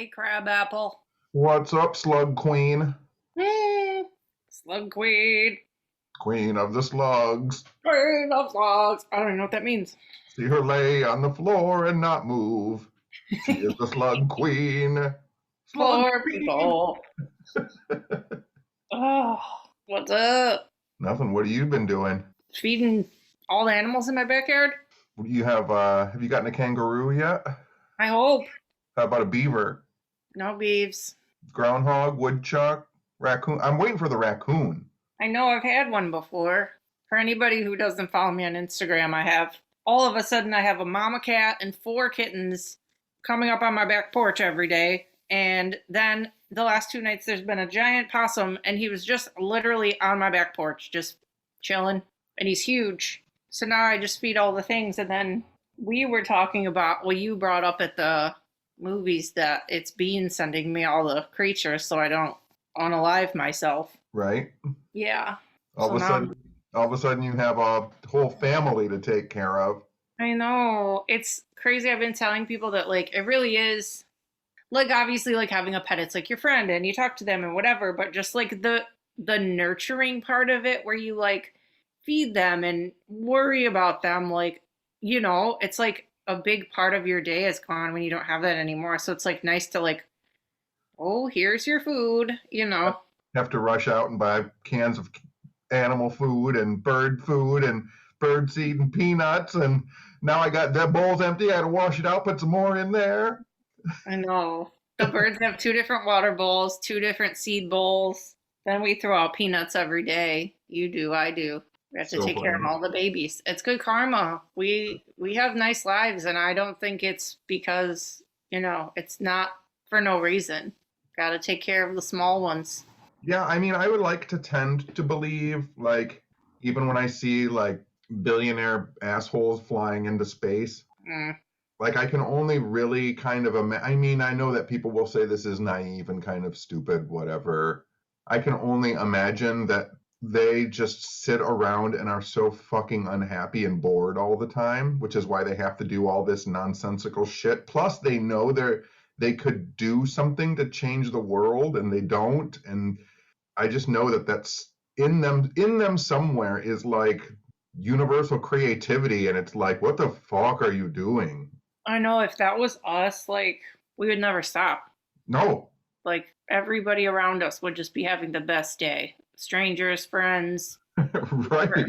Hey, Crabapple. What's up, Slug Queen? Hmm. Slug Queen. Queen of the slugs. Queen of slugs. I don't even know what that means. See her lay on the floor and not move. She is the slug queen. Slug Floor queen. people. Oh, what's up? Nothing. What have you been doing? Feeding all the animals in my backyard? What do you have you gotten a kangaroo yet? I hope. How about a beaver? No beeves. Groundhog, woodchuck, raccoon? I'm waiting for the raccoon. I know I've had one before. For anybody who doesn't follow me on Instagram, all of a sudden, I have a mama cat and four kittens coming up on my back porch every day. And then the last 2 nights, there's been a giant possum, and he was just literally on my back porch, just chilling. And he's huge. So now I just feed all the things. And then we were talking about, well, you brought up at the movies that it's Bean sending me all the creatures so I don't unalive myself. Right? Yeah. All So of a now sudden, all of a sudden, you have a whole family to take care of. I know. It's crazy. I've been telling people that like it really is like obviously like having a pet, it's like your friend and you talk to them and whatever, but just like the nurturing part of it where you like feed them and worry about them, like, it's like a big part of your day is gone when you don't have that anymore. So it's like nice to like, oh, here's your food. Have to rush out and buy cans of animal food and bird seed and peanuts. And now I got that bowl's empty. I got to wash it out, put some more in there. I know. The birds have two different water bowls, two different seed bowls. Then we throw out peanuts every day. You do, I do. We have to So take care of funny. all the babies. It's good karma. We have nice lives, and I don't think it's because, it's not for no reason. Got to take care of the small ones. Yeah, I mean, I would like to tend to believe, like, even when I see like billionaire assholes flying into space, Mm, like I can only really kind of I mean, I know that people will say this is naive and kind of stupid, whatever. I can only imagine that they just sit around and are so fucking unhappy and bored all the time, which is why they have to do all this nonsensical shit. Plus, they know they could do something to change the world and they don't. And I just know that that's in them somewhere is like universal creativity. And it's like, what the fuck are you doing? I know if that was us, like, we would never stop. No. Like, everybody around us would just be having the best day. Strangers, friends, Right. whatever.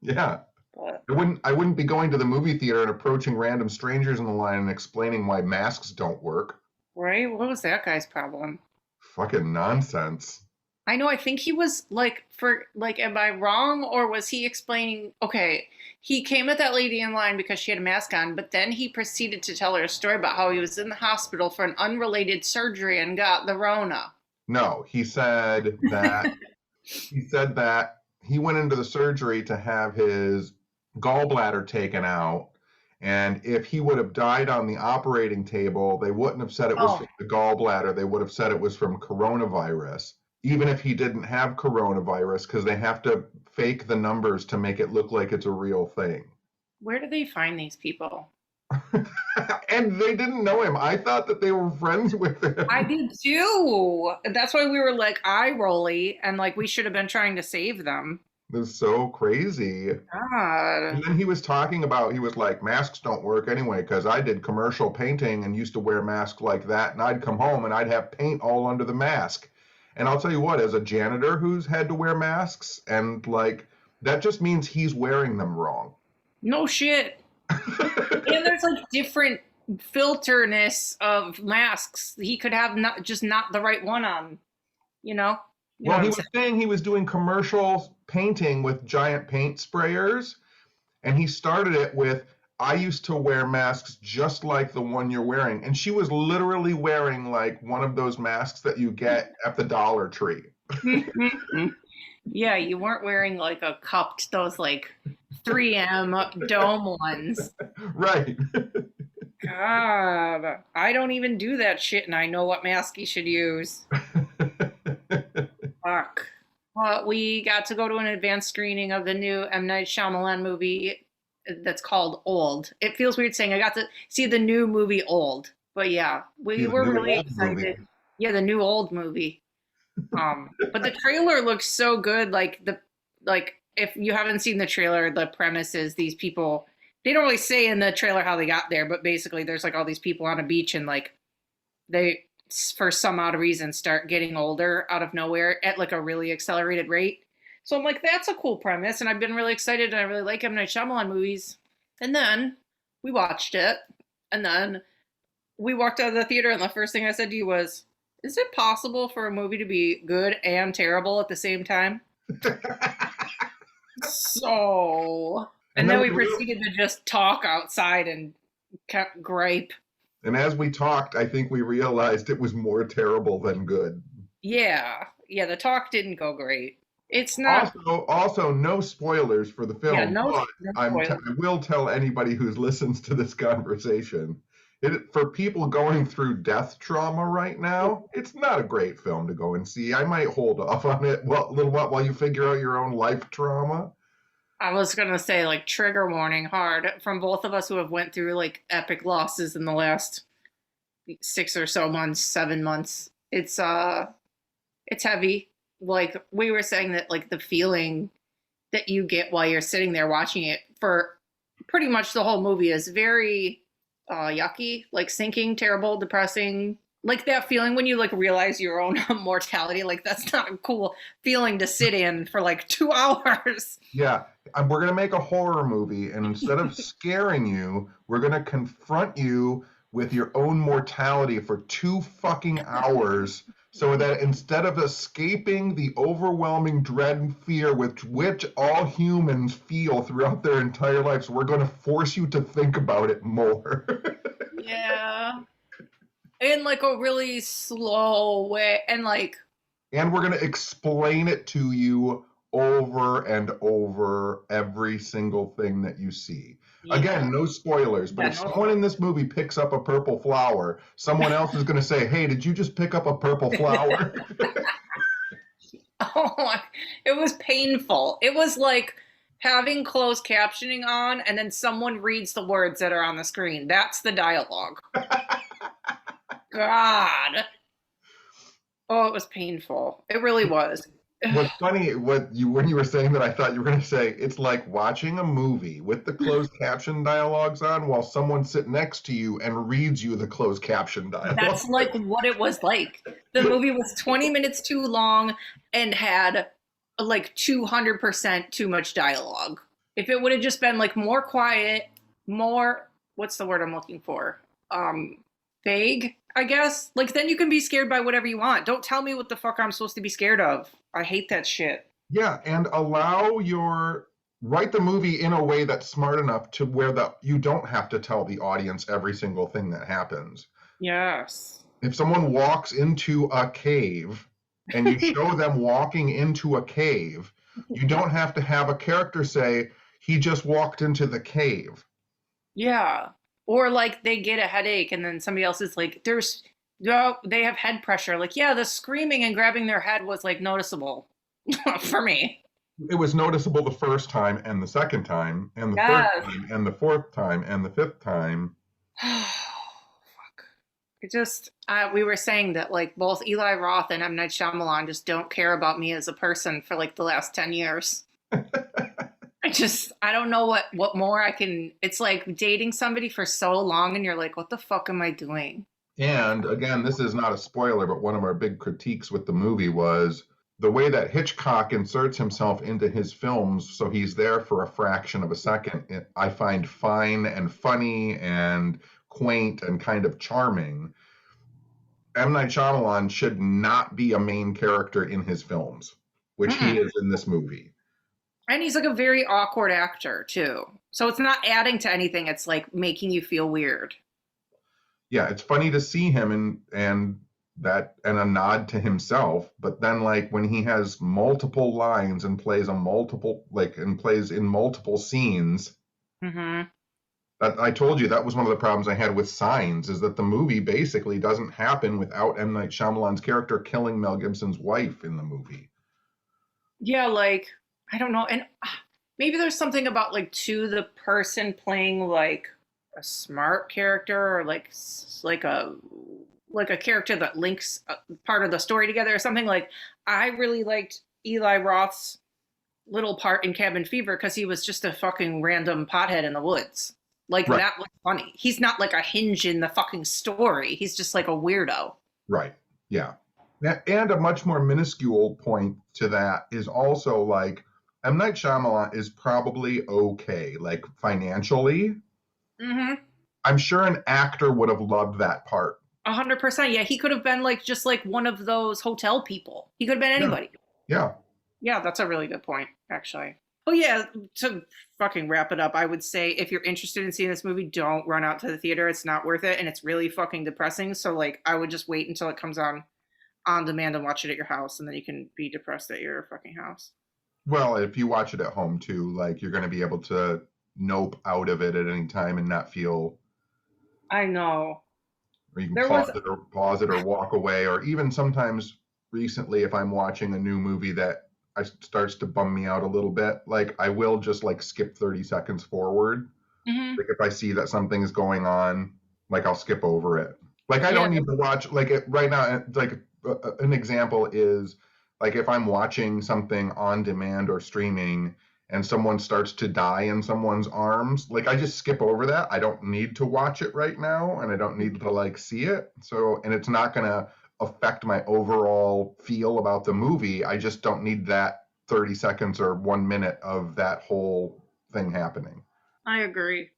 Yeah. But I wouldn't be going to the movie theater and approaching random strangers in the line and explaining why masks don't work. right? What was that guy's problem? Fucking nonsense. I know, I think he was like, am I wrong? Or was he explaining? Okay, he came at that lady in line because she had a mask on, but then he proceeded to tell her a story about how he was in the hospital for an unrelated surgery and got the Rona. No, he said that he went into the surgery to have his gallbladder taken out. And if he would have died on the operating table, they wouldn't have said it was Oh, from the gallbladder. They would have said it was from coronavirus, even if he didn't have coronavirus, because they have to fake the numbers to make it look like it's a real thing. where do they find these people? And they didn't know him. I thought that they were friends with I him. did too. That's why we were like eye rolly and like we should have been trying to save them. It was so crazy. God. And then he was talking about, he was like, masks don't work anyway, because I did commercial painting and used to wear masks like that. And I'd come home and I'd have paint all under the mask. And I'll tell you what, as a janitor who's had to wear masks, and like, that just means he's wearing them wrong. No shit. And there's like different filterness of masks. He could have not the right one on, you know? You know Well, what he I'm was saying? saying he was doing commercial painting with giant paint sprayers. And he started it with, I used to wear masks just like the one you're wearing. And she was literally wearing like one of those masks that you get at the Dollar Tree. Yeah, you weren't wearing like a cupped those like 3M dome ones. Right. God, I don't even do that shit and I know what mask you should use. Fuck. Well, we got to go to an advanced screening of the new M. Night Shyamalan movie that's called Old. It feels weird saying I got to see the new movie Old. But yeah, we His were new really old movie. excited. Yeah, the new old movie. But the trailer looks so good. Like if you haven't seen the trailer, the premise is these people. They don't really say in the trailer how they got there, but basically there's like all these people on a beach and like they, for some odd reason, start getting older out of nowhere at like a really accelerated rate. So I'm like, that's a cool premise, and I've been really excited, and I really like M. Night Shyamalan movies. And then we watched it, and then we walked out of the theater, and the first thing I said to you was, "Is it possible for a movie to be good and terrible at the same time?" So, And and then then we we real proceeded to just talk outside and gripe. and as we talked, I think we realized it was more terrible than good. Yeah, yeah, the talk didn't go great. It's not. Also, no spoilers for the Yeah, film, no, but no spoilers. I will tell anybody who listens to this conversation, for people going through death trauma right now, it's not a great film to go and see. I might hold off on it a little while you figure out your own life trauma. I was gonna say like trigger warning hard from both of us who have went through like epic losses in the last 6 or so months, 7 months. It's heavy. Like we were saying that like the feeling that you get while you're sitting there watching it for pretty much the whole movie is very yucky, like sinking, terrible, depressing. Like that feeling when you like realize your own mortality, like that's not a cool feeling to sit in for like 2 hours. Yeah, we're going to make a horror movie, and instead of scaring you, we're going to confront you with your own mortality for 2 fucking hours so that instead of escaping the overwhelming dread and fear with which all humans feel throughout their entire lives, we're going to force you to think about it more. Yeah. In like a really slow way. And like, And we're going to explain it to you over and over every single thing that you see. yeah. Again, no spoilers, but Yeah, if no. someone in this movie picks up a purple flower, someone else is going to say, "Hey, did you just pick up a purple flower?" Oh my, it was painful. It was like having closed captioning on and then someone reads the words that are on the screen. That's the dialogue. God. Oh, it was painful. It really was. What's funny, when you were saying that, I thought you were going to say it's like watching a movie with the closed caption dialogues on while someone sits next to you and reads you the closed caption dialogue. That's like what it was like. The movie was 20 minutes too long and had like 200% too much dialogue. If it would have just been like more quiet, more, what's the word I'm looking for? Um, Vague, I guess. Like then you can be scared by whatever you want. Don't tell me what the fuck I'm supposed to be scared of. I hate that shit. Yeah, and write the movie in a way that's smart enough to where you don't have to tell the audience every single thing that happens. Yes. If someone walks into a cave and you show them walking into a cave, you don't have to have a character say, "He just walked into the cave." Yeah. Or like they get a headache and then somebody else is like, there's no, they have head pressure. Like, yeah, the screaming and grabbing their head was like noticeable for me. It was noticeable the first time and the second time and the third Yes. time and the fourth time and the fifth time. Fuck. It just, we were saying that like both Eli Roth and M. Night Shyamalan just don't care about me as a person for like the last 10 years. I don't know what more I can. It's like dating somebody for so long and you're like, what the fuck am I doing? And again, this is not a spoiler, but one of our big critiques with the movie was the way that Hitchcock inserts himself into his films, so he's there for a fraction of a second. I find fine and funny and quaint and kind of charming. M. Night Shyamalan should not be a main character in his films, which he Mm-mm. is in this movie. And he's like a very awkward actor too. So it's not adding to anything. It's like making you feel weird. Yeah, it's funny to see him and a nod to himself, but then like when he has multiple lines and plays in multiple scenes, Mm-hmm. that I told you that was one of the problems I had with Signs, is that the movie basically doesn't happen without M. Night Shyamalan's character killing Mel Gibson's wife in the movie. Yeah, like I don't know, and maybe there's something about like to the person playing like a smart character, or like a character that links part of the story together or something. Like, I really liked Eli Roth's little part in Cabin Fever because he was just a fucking random pothead in the woods. Like, Right, that was funny. He's not like a hinge in the fucking story. He's just like a weirdo. right. Yeah. And a much more minuscule point to that is also like M. Night Shyamalan is probably okay, like financially. Mm-hmm. I'm sure an actor would have loved that part. 100%. Yeah, he could have been like just like one of those hotel people. He could have been Yeah. anybody. Yeah. Yeah, that's a really good point, actually. Oh yeah, to fucking wrap it up, I would say if you're interested in seeing this movie, don't run out to the theater. It's not worth it, and it's really fucking depressing. So like, I would just wait until it comes on demand and watch it at your house, and then you can be depressed at your fucking house. Well, if you watch it at home too, like you're going to be able to nope out of it at any time and not feel, I know. or you can There was pause it or walk away, or even sometimes recently, if I'm watching a new movie that starts to bum me out a little bit, like I will just like skip 30 seconds forward. mhm. Like if I see that something is going on, like I'll skip over it. Like I Yeah, don't need to watch like right now. Like an example is like if I'm watching something on demand or streaming, and someone starts to die in someone's arms, like I just skip over that. I don't need to watch it right now, and I don't need to like see it. So, and it's not gonna affect my overall feel about the movie. I just don't need that 30 seconds or 1 minute of that whole thing happening. I agree.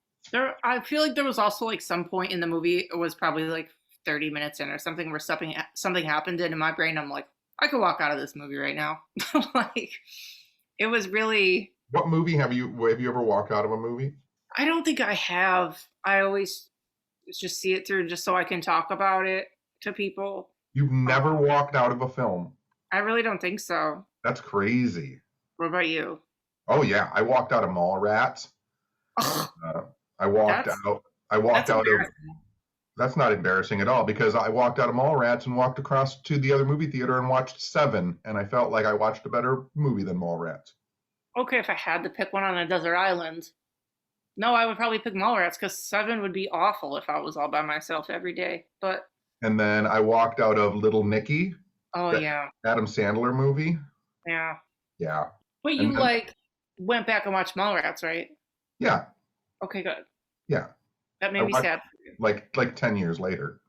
I feel like there was also like some point in the movie. It was probably like 30 minutes in or something where something happened, and in my brain, I'm like, I could walk out of this movie right now. Like, it was really. What movie have you ever walked out of a movie? I don't think I have. I always just see it through just so I can talk about it to people. You've never Um, walked out of a film. I really don't think so. That's crazy. What about you? Oh yeah, I walked out of Mallrats. Ugh, Uh, I walked that's out. I walked that's out of. embarrassing. That's not embarrassing at all because I walked out of Mallrats and walked across to the other movie theater and watched Seven, and I felt like I watched a better movie than Mallrats. Okay, if I had to pick one on a desert island, no, I would probably pick Mallrats because Seven would be awful if I was all by myself every day. But And then I walked out of Little Nicky, oh the yeah, Adam Sandler movie. yeah. Yeah, But and you then like went back and watched Mallrats, right? yeah, Okay, good. yeah. That I made me watched sad for you. like 10 years later.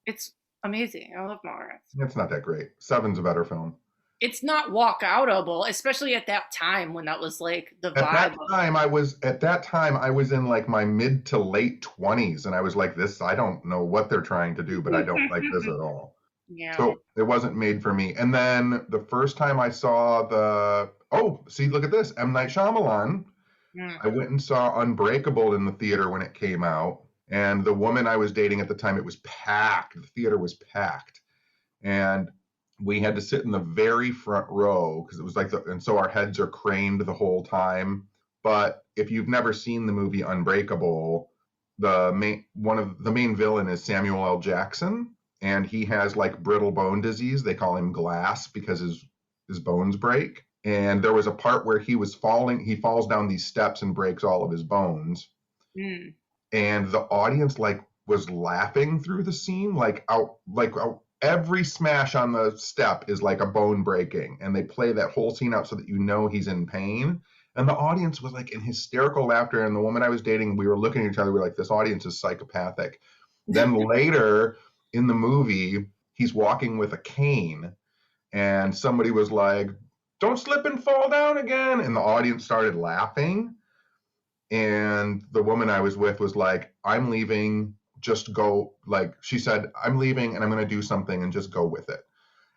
It's amazing. I love Mallrats. It's not that great. Seven's a better film. It's not walk outable, especially at that time when that was like the At that vibe of. time, I was in like my mid to late 20s, and I was like, this, I don't know what they're trying to do, but I don't like this at all. Yeah. So it wasn't made for me. And then the first time I saw see, look at this, M. Night Shyamalan, Mm. I went and saw Unbreakable in the theater when it came out. And the woman I was dating at the time, it was packed. The theater was packed. And we had to sit in the very front row because it was like and so our heads are craned the whole time. But if you've never seen the movie Unbreakable, one of the main villain is Samuel L. Jackson, and he has like brittle bone disease. They call him Glass because his bones break. And there was a part where he falls down these steps and breaks all of his bones. Mm. And the audience like was laughing through the scene, every smash on the step is like a bone breaking, and they play that whole scene out so that you know he's in pain. And the audience was like in hysterical laughter. And the woman I was dating, we were looking at each other, we were like, this audience is psychopathic. Then later in the movie, he's walking with a cane, and somebody was like, don't slip and fall down again. And the audience started laughing. And the woman I was with was like, I'm leaving, just go. Like she said, I'm leaving and I'm going to do something and just go with it.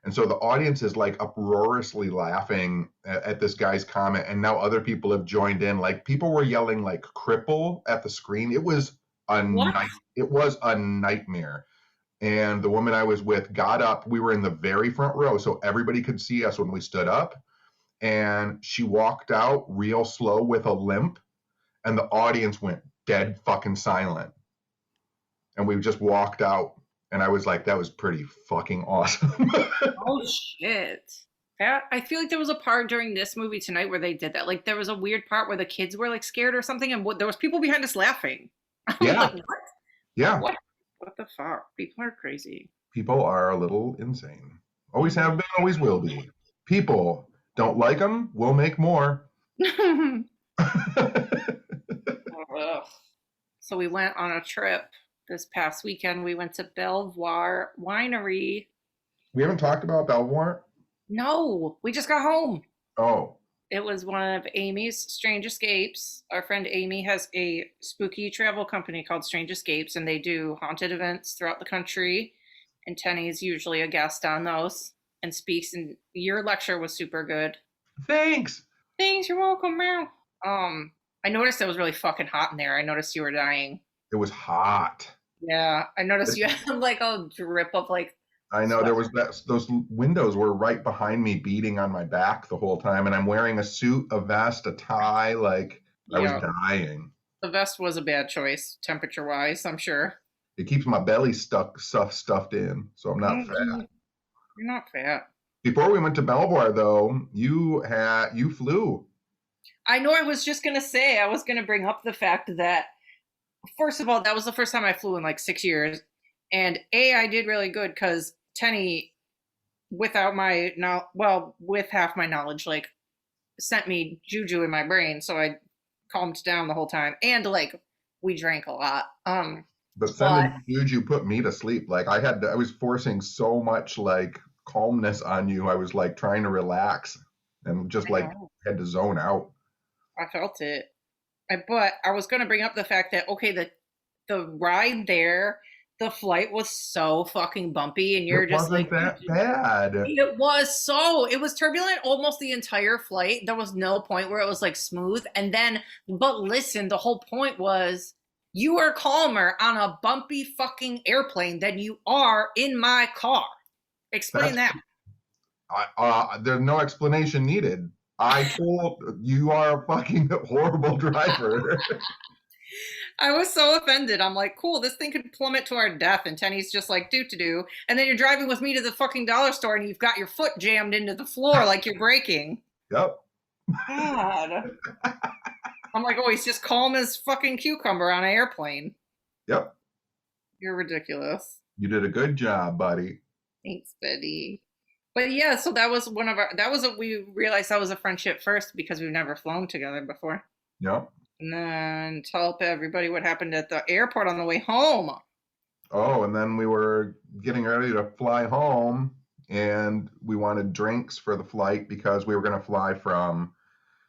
And so the audience is like uproariously laughing at this guy's comment. And now other people have joined in. Like people were yelling like cripple at the screen. What? It was a nightmare. And the woman I was with got up. We were in the very front row, so everybody could see us when we stood up. And she walked out real slow with a limp, and the audience went dead fucking silent. And we just walked out, and I was like, that was pretty fucking awesome. Oh shit. I feel like there was a part during this movie tonight where they did that. Like there was a weird part where the kids were like scared or something, and there was people behind us laughing. I'm Yeah, like, what? yeah. What? What the fuck? People are crazy. People are a little insane. Always have Mhm. been, always will be. People don't like them, we'll make more. Ugh. So we went on a trip this past weekend. We went to Belvoir Winery. We haven't talked about Belvoir. No, we just got home. Oh, It was one of Amy's Strange Escapes. Our friend Amy has a spooky travel company called Strange Escapes, and they do haunted events throughout the country. And Tenny's usually a guest on those and speaks. And your lecture was super good. thanks. Thanks, you're welcome, man. I noticed it was really fucking hot in there. I noticed you were dying. It was hot. Yeah, I noticed you had like a drip of like I know sweat. there was those windows were right behind me beating on my back the whole time, and I'm wearing a suit, a vest, a tie, like I was Yeah, dying. the vest was a bad choice, temperature wise, I'm sure. It keeps my belly stuffed in, so I'm not fat. You're not fat. Before we went to Belvoir, though, you flew. I know I was just gonna say, I was gonna bring up the fact that first of all, that was the first time I flew in like 6 years. And I did really good because Tenny, without my now well, with half my knowledge, like sent me juju in my brain, so I calmed down the whole time. And like we drank a lot. But But sending you put me to sleep. Like I was forcing so much like calmness on you. I was like trying to relax and just I like know had to zone out. I felt it. But I was gonna bring up the fact that okay, the ride there, the flight was so fucking bumpy, and you're It just wasn't like, that bad. it was turbulent almost the entire flight. There was no point where it was like smooth. And then, but listen, the whole point was you are calmer on a bumpy fucking airplane than you are in my car. Explain That's that. there's no explanation needed. I told you are a fucking horrible driver. I was so offended. I'm like, cool, this thing could plummet to our death. And Tenny's just like, do do. And then you're driving with me to the fucking dollar store and you've got your foot jammed into the floor like you're braking. Yep. God. I'm like, oh, he's just calm as fucking cucumber on an airplane. Yep. You're ridiculous. You did a good job, buddy. Thanks, Betty. But yeah, so that was one of our, we realized that was a friendship first because we've never flown together before. Yep. And then tell everybody what happened at the airport on the way home. Oh, and then we were getting ready to fly home, and we wanted drinks for the flight because we were going to fly from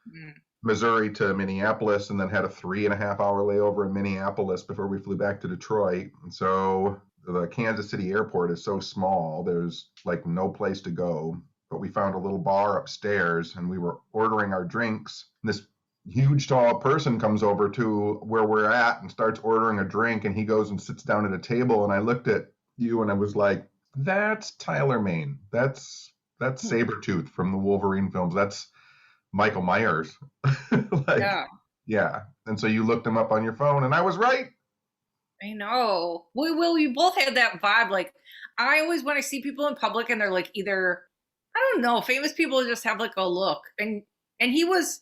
Mm. Missouri to Minneapolis and then had a 3.5 hour layover in Minneapolis before we flew back to Detroit. And so the Kansas City airport is so small, there's like no place to go. But we found a little bar upstairs and we were ordering our drinks. This huge, tall person comes over to where we're at and starts ordering a drink. And he goes and sits down at a table. And I looked at you and I was like, that's Tyler Mane. That's Sabretooth from the Wolverine films. That's Michael Myers. Like, Yeah, yeah. And so you looked him up on your phone, and I was right. I know. We both had that vibe. Like, I always, when I see people in public and they're like either, I don't know, famous people just have like a look. And he was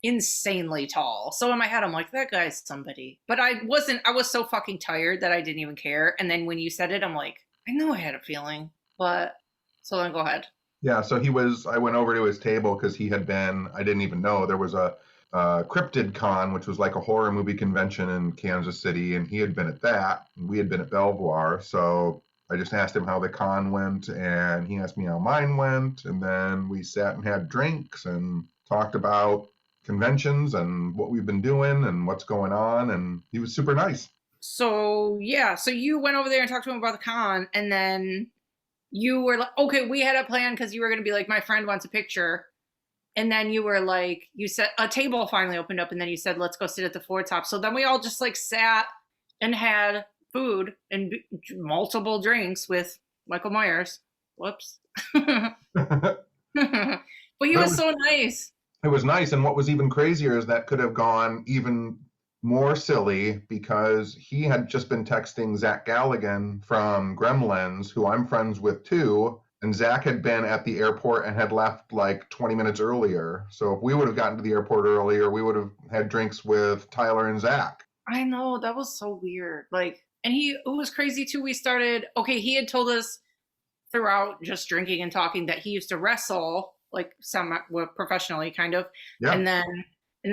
insanely tall. So in my head, I'm like, that guy's somebody. But I was so fucking tired that I didn't even care. And then when you said it, I'm like, I knew I had a feeling. But, so then go ahead. Yeah. So I went over to his table because he had been, I didn't even know there was a Cryptid Con, which was like a horror movie convention in Kansas City, and he had been at that. And we had been at Belvoir. So I just asked him how the con went, and he asked me how mine went. And then we sat and had drinks and talked about conventions and what we've been doing and what's going on. And he was super nice. So yeah, so you went over there and talked to him about the con, and then you were like, okay, we had a plan because you were going to be like, my friend wants a picture. And then you were like, you said a table finally opened up, and then you said, let's go sit at the floor top. So then we all just like sat and had food and multiple drinks with Michael Myers. Whoops. But he But was so nice. it was nice. And what was even crazier is that could have gone even more silly because he had just been texting Zach Galligan from Gremlins, who I'm friends with too. And Zach had been at the airport and had left like 20 minutes earlier. So if we would have gotten to the airport earlier, we would have had drinks with Tyler and Zach. I know that was so weird. Like, and it was crazy too. We started, okay, he had told us throughout just drinking and talking that he used to wrestle like some well, professionally kind of. Yeah. And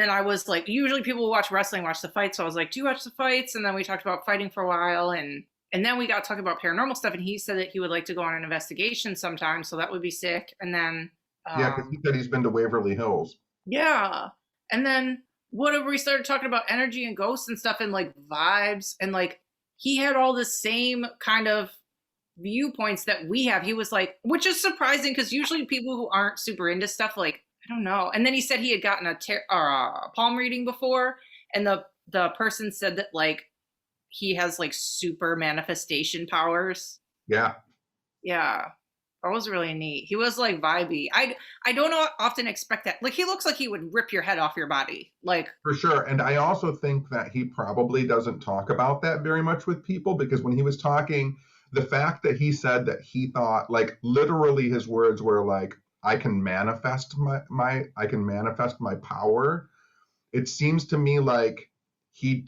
then I was like, usually people who watch wrestling watch the fights. So I was like, do you watch the fights? And then we talked about fighting for a while, and then we got talking about paranormal stuff, and he said that he would like to go on an investigation sometime, so that would be sick. And then Yeah, because he said he's been to Waverly Hills. yeah. And then whatever we started talking about energy and ghosts and stuff and like vibes and like he had all the same kind of viewpoints that we have. He was like, which is surprising because usually people who aren't super into stuff, like, I don't know. And then he said he had gotten a palm reading before, and the person said that like he has like super manifestation powers. Yeah, Yeah. That was really neat. He was like vibey. I don't often expect that. Like he looks like he would rip your head off your body. Like for sure. And I also think that he probably doesn't talk about that very much with people, because when he was talking, the fact that he said that he thought, like, literally his words were like, I can manifest my power. It seems to me like he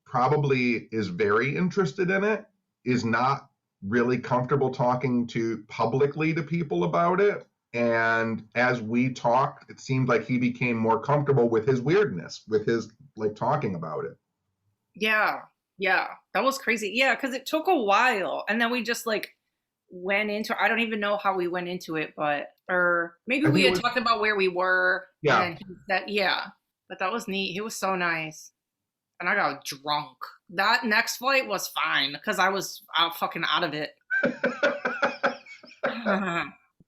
probably is very interested in it, is not really comfortable talking to publicly to people about it. And as we talked, it seemed like he became more comfortable with his weirdness, with his like talking about it. yeah, yeah, that was crazy. Yeah, because it took a while, and then we just like went into. I don't even know how we went into it, but or maybe I we think it had was, talked about where we were, and yeah, then he said, yeah. But that was neat. He was so nice, and I got drunk. That next flight was fine because I was out fucking out of it.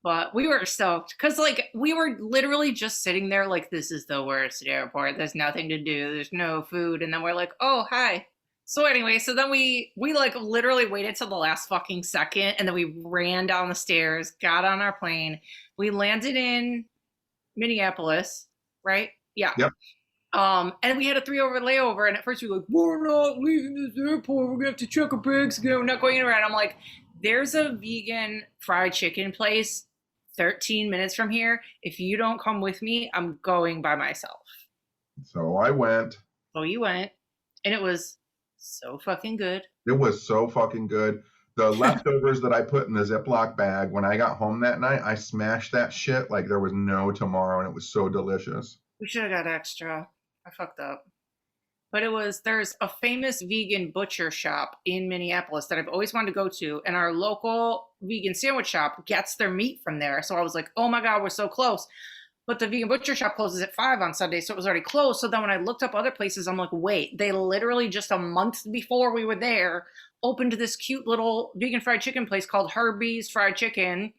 But we were stoked because like we were literally just sitting there like this is the worst airport. There's nothing to do. There's no food, and then we're like, oh hi. So anyway, so then we like literally waited till the last fucking second, and then we ran down the stairs, got on our plane. We landed in Minneapolis, right? Yeah. yep. And we had a 3 hour layover, and at first we were like, we're not leaving this airport. We're gonna have to check our bags again. We're not going around. I'm like, there's a vegan fried chicken place 13 minutes from here. If you don't come with me, I'm going by myself. So I went. So you went, and it was so fucking good. It was so fucking good. The leftovers that I put in the Ziploc bag when I got home that night, I smashed that shit like there was no tomorrow, and it was so delicious. We should have got extra. I fucked up. But there's a famous vegan butcher shop in Minneapolis that I've always wanted to go to, and our local vegan sandwich shop gets their meat from there. So I was like, oh my God, we're so close. But the vegan butcher shop closes at 5 on Sunday, so it was already closed. So then when I looked up other places, I'm like, wait, they literally just a month before we were there opened this cute little vegan fried chicken place called Herbie's Fried Chicken.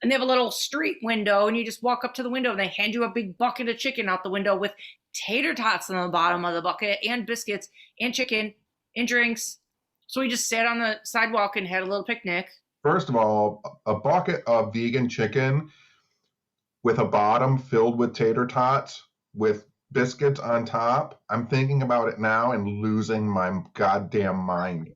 And they have a little street window, and you just walk up to the window, and they hand you a big bucket of chicken out the window with tater tots on the bottom of the bucket, and biscuits, and chicken, and drinks. So we just sat on the sidewalk and had a little picnic. First of all, a bucket of vegan chicken with a bottom filled with tater tots with biscuits on top. I'm thinking about it now and losing my goddamn mind.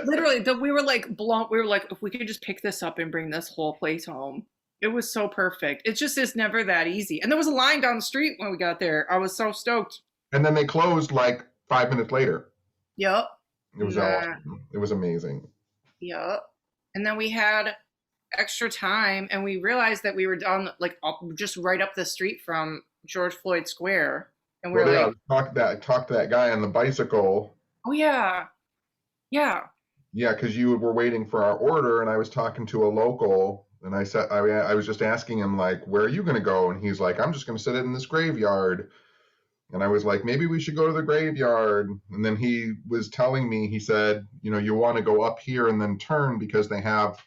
Literally, we were like blown. We were like, if we could just pick this up and bring this whole place home. It was so perfect. It just is never that easy. And there was a line down the street when we got there. I was so stoked. And then they closed like 5 minutes later. Yep. It was awesome. It was amazing. Yep. And then we had extra time, and we realized that we were down like just right up the street from George Floyd Square. And we were Well, yeah, like, talked to that guy on the bicycle. oh yeah. Yeah. Yeah, because you were waiting for our order, and I was talking to a local, and I said I was just asking him like, where are you going to go? And he's like, I'm just going to sit in this graveyard. And I was like, maybe we should go to the graveyard. And then he was telling me, he said, you know, you want to go up here and then turn because they have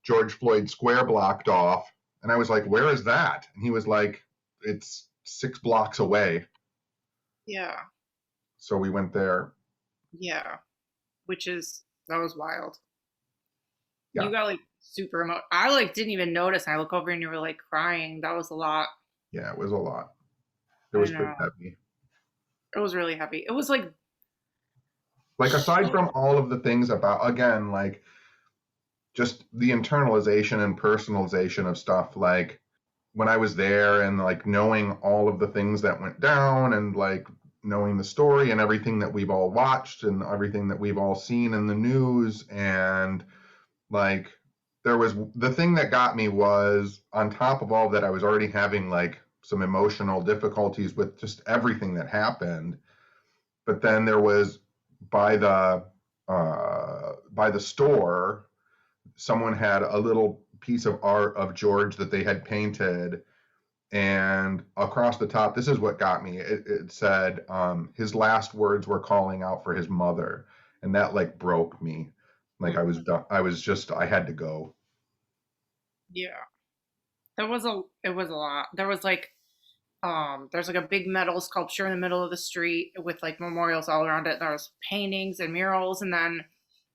George Floyd Square blocked off. And I was like, where is that? And he was like, it's 6 blocks away. Yeah. So we went there. Yeah. That was wild. Yeah. You got like super I like didn't even notice. And I look over and you were like crying. That was a lot. Yeah, it was a lot. It was pretty heavy. It was really heavy. It was like aside from all of the things about, again, like just the internalization and personalization of stuff, like when I was there and like knowing all of the things that went down and like knowing the story and everything that we've all watched and everything that we've all seen in the news. And like, there was the thing that got me was on top of all that, I was already having like some emotional difficulties with just everything that happened. But then there was by the store, someone had a little piece of art of George that they had painted, and across the top, this is what got me. It said his last words were calling out for his mother, and that like broke me. Like I was done. I had to go. Yeah. It was a lot. There's like a big metal sculpture in the middle of the street with like memorials all around it. There was paintings and murals, and then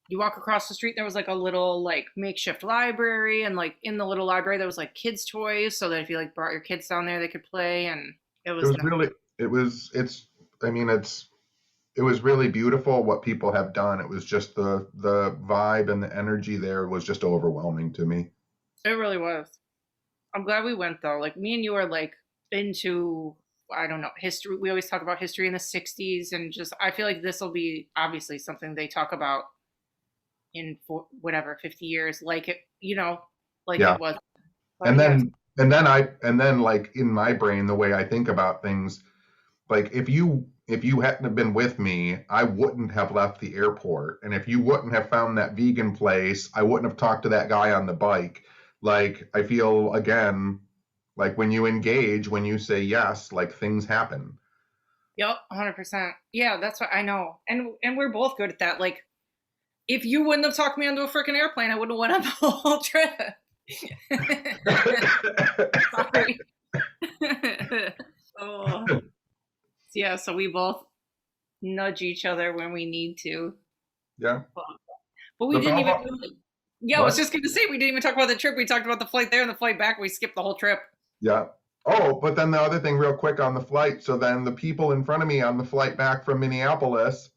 you walk across the street, there was like a little like makeshift library, and like in the little library there was like kids toys, so that if you like brought your kids down there they could play, and it It was was nice. really. It was. It's. I mean, it was really beautiful what people have done. It was just the vibe and the energy there was just overwhelming to me. It really was. I'm glad we went though. Like me and you are like into, I don't know, history. We always talk about history in the 60s, and just I feel like this will be obviously something they talk about in whatever 50 years, like it, like Yeah. it was. But And yeah, then like in my brain, the way I think about things, like if you hadn't have been with me, I wouldn't have left the airport. And if you wouldn't have found that vegan place, I wouldn't have talked to that guy on the bike. Like I feel again, like when you engage, when you say yes, like things happen. yep, 100%. Yeah, that's what I know, and we're both good at that. Like if you wouldn't have talked me onto a freaking airplane, I wouldn't have went on the whole trip. Sorry. Oh, yeah. So we both nudge each other when we need to. Yeah. But we The didn't even. Belmont. Yeah, I was What? just gonna say we didn't even talk about the trip. We talked about the flight there and the flight back. We skipped the whole trip. Yeah. Oh, but then the other thing, real quick on the flight. So then the people in front of me on the flight back from Minneapolis,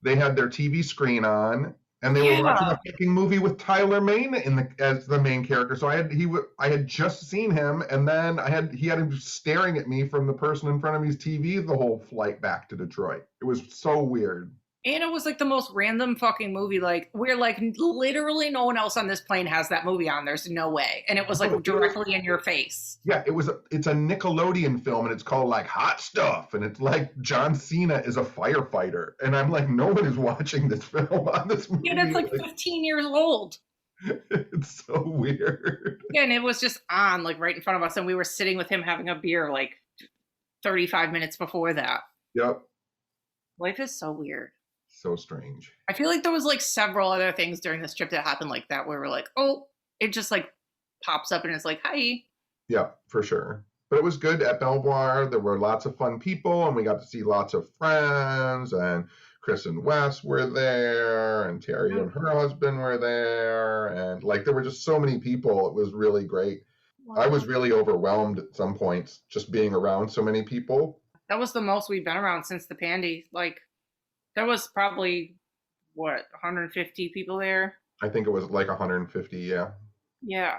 they had their TV screen on, and they were watching Yeah, a fucking movie with Tyler Mane as the main character. So I had just seen him, and then he had him staring at me from the person in front of me's TV the whole flight back to Detroit. It was so weird. and it was like the most random fucking movie. Like we're like literally no one else on this plane has that movie on. There's no way, and it was like directly in your face. Yeah, it's a Nickelodeon film, and it's called like Hot Stuff, and it's like John Cena is a firefighter, and I'm like, no one is watching this film on this Yeah, movie. that's like 15 years old. It's so weird. Yeah, and it was just on like right in front of us, and we were sitting with him having a beer like 35 minutes before that. Yep, Life is so weird. so strange. I feel like there was like several other things during this trip that happened like that where we're like, oh, it just like pops up and it's like, hi. Yeah, for sure. But it was good at Belvoir. There were lots of fun people, and we got to see lots of friends. And Chris and Wes were there, and Terry and her husband were there, and like there were just so many people. It was really great. I was really overwhelmed at some points just being around so many people. That was the most we've been around since the pandy. Like, there was probably, what, 150 people there? I think it was like 150. Yeah. Yeah.